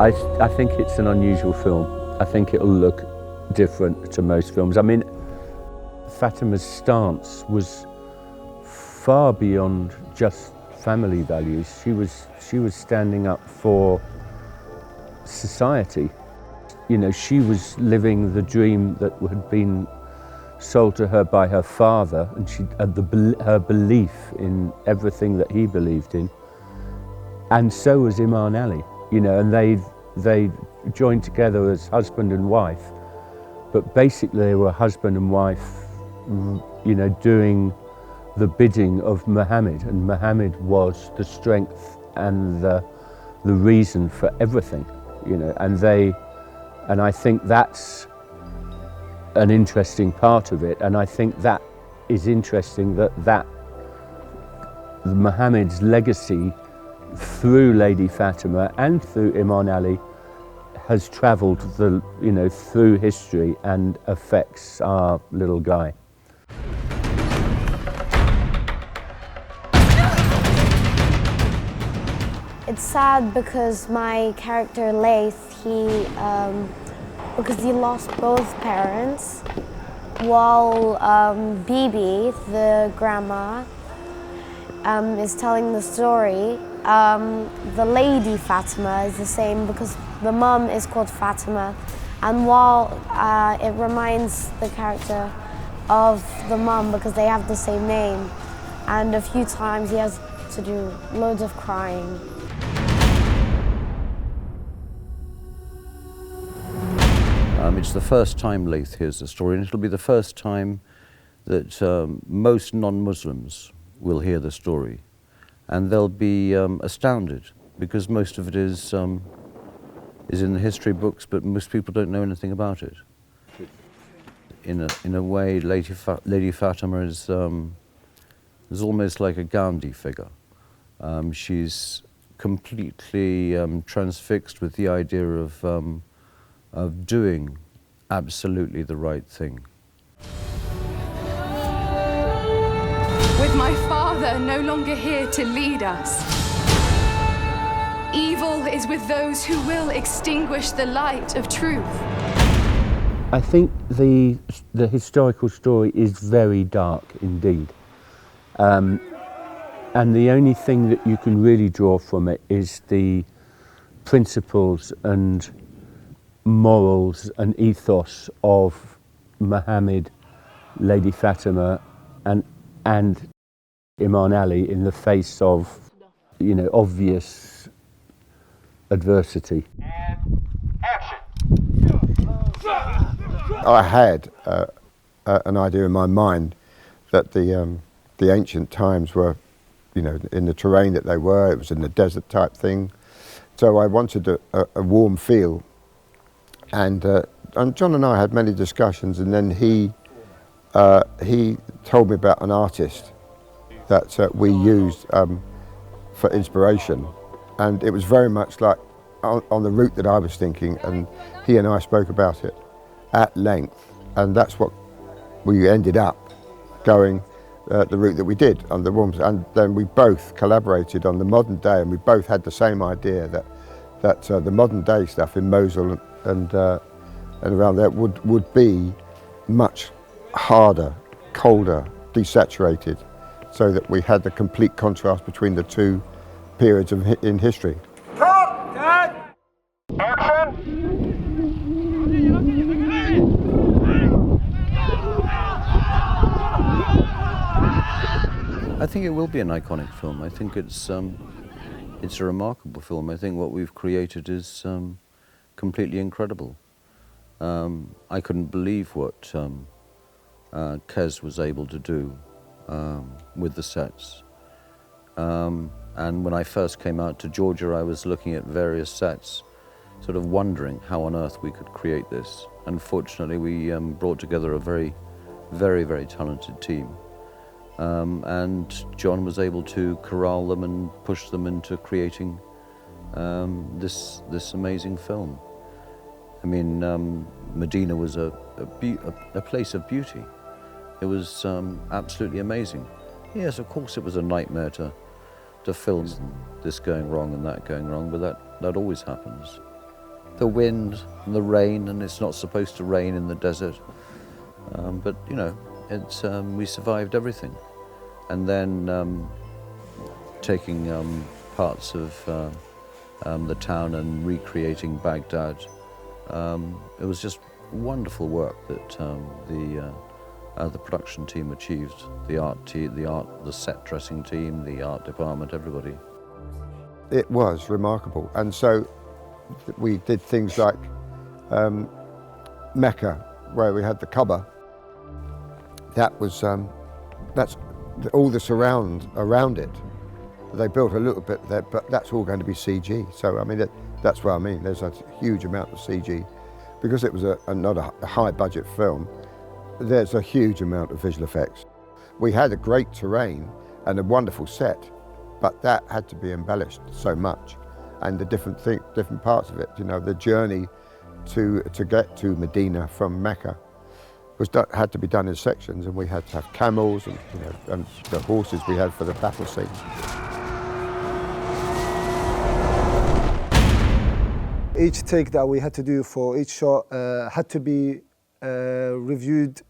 I think it's an unusual film. I think it'll look different to most films. I mean, Fatima's stance was far beyond just family values. She was standing up for society. You know, she was living the dream that had been sold to her by her father, and her belief in everything that he believed in. And so was Imam Ali, you know, and they joined together as husband and wife, but basically they were husband and wife, you know, doing the bidding of Muhammad, and Muhammad was the strength and the reason for everything, you know, and I think that's an interesting part of it, and I think that is interesting that Muhammad's legacy through Lady Fatima and through Imam Ali has travelled through history and affects our little guy. It's sad because my character Laith, because he lost both parents, while Bibi, the grandma, is telling the story. The Lady Fatima is the same because the mum is called Fatima, and while it reminds the character of the mum because they have the same name, and a few times he has to do loads of crying. It's the first time Laith hears the story, and it'll be the first time that most non-Muslims will hear the story, and they'll be astounded because most of it is in the history books, but most people don't know anything about it. In a way, Lady Fatima is almost like a Gandhi figure. She's completely transfixed with the idea of doing absolutely the right thing. With my father no longer here to lead us, evil is with those who will extinguish the light of truth. I think the historical story is very dark indeed. And the only thing that you can really draw from it is the principles and morals and ethos of Muhammad, Lady Fatima, and Imam Ali in the face of, you know, obvious adversity. I had an idea in my mind that the ancient times were, you know, in the terrain that they were. It was in the desert type thing, so I wanted a warm feel. And John and I had many discussions, and then he told me about an artist that we used for inspiration, and it was very much like on the route that I was thinking, and he and I spoke about it at length, and that's what we ended up going the route that we did on the Worms, and then we both collaborated on the modern day, and we both had the same idea that the modern day stuff in Mosul and around there would be much harder, colder, desaturated, so that we had the complete contrast between the two periods in history. Cut! Action! I think it will be an iconic film. I think it's a remarkable film. I think what we've created is completely incredible. I couldn't believe what Kez was able to do with the sets. And when I first came out to Georgia, I was looking at various sets, sort of wondering how on earth we could create this. Unfortunately, we brought together a very, very, very talented team. And John was able to corral them and push them into creating this amazing film. I mean, Medina was a place of beauty. It was absolutely amazing. Yes, of course it was a nightmare to film this going wrong and that going wrong, but that always happens. the wind and the rain, and it's not supposed to rain in the desert. But you know, it's we survived everything, and then taking parts of the town and recreating Baghdad. It was just wonderful work that the production team achieved. The set dressing team, the art department, everybody. It was remarkable, and so we did things like Mecca, where we had the Kaaba. That was that's all the surround around it. They built a little bit there, but that's all going to be CG. So I mean, that's what I mean. There's a huge amount of CG, because it was not a high budget film. There's a huge amount of visual effects. We had a great terrain and a wonderful set, but that had to be embellished so much, and the different parts of it. You know, the journey to get to Medina from Mecca had to be done in sections, and we had to have camels and, you know, and the horses we had for the battle scenes. Each take that we had to do for each shot had to be reviewed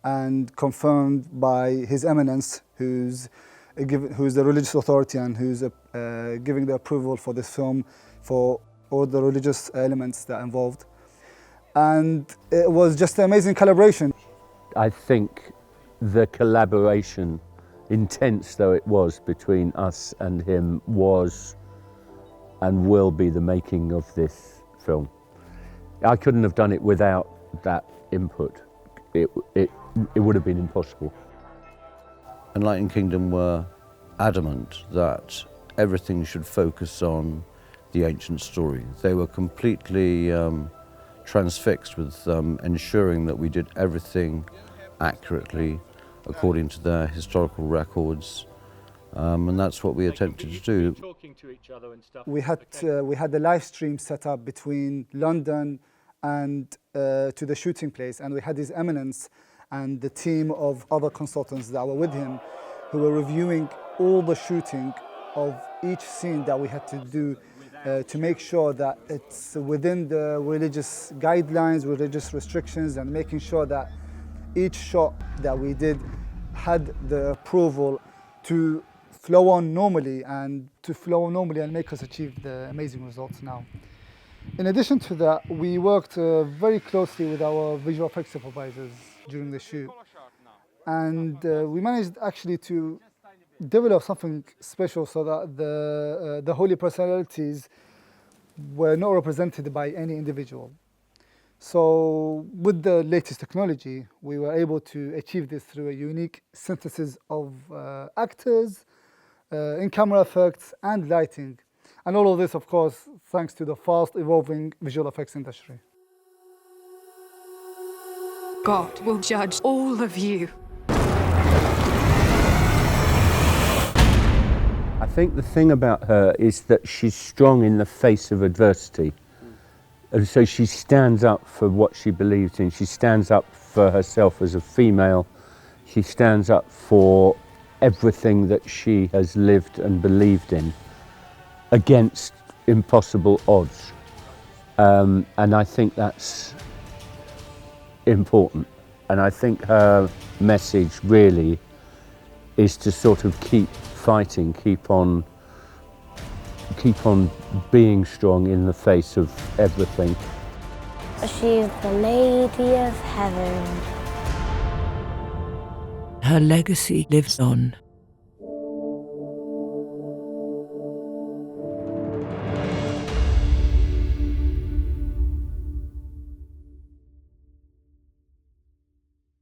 and confirmed by His Eminence, who's the religious authority and who's giving the approval for this film for all the religious elements that are involved. And it was just an amazing collaboration. I think the collaboration, intense though it was between us and him, was and will be the making of this film. I couldn't have done it without that input. It would have been impossible. Enlightened Kingdom were adamant that everything should focus on the ancient story. They were completely transfixed with ensuring that we did everything accurately according to their historical records, and that's what we attempted to do. We had a live stream set up between London and to the shooting place, and we had His Eminence and the team of other consultants that were with him, who were reviewing all the shooting of each scene that we had to do to make sure that it's within the religious guidelines, religious restrictions, and making sure that each shot that we did had the approval to flow on normally and make us achieve the amazing results now. In addition to that, we worked very closely with our visual effects supervisors during the shoot, and we managed actually to develop something special so that the holy personalities were not represented by any individual. So with the latest technology, we were able to achieve this through a unique synthesis of actors, in-camera effects and lighting. And all of this, of course, thanks to the fast evolving visual effects industry. God will judge all of you. I think the thing about her is that she's strong in the face of adversity. And so she stands up for what she believes in. She stands up for herself as a female. She stands up for everything that she has lived and believed in against impossible odds. And I think that's important. And I think her message really is to sort of keep fighting, keep on being strong in the face of everything. She's the Lady of Heaven. Her legacy lives on.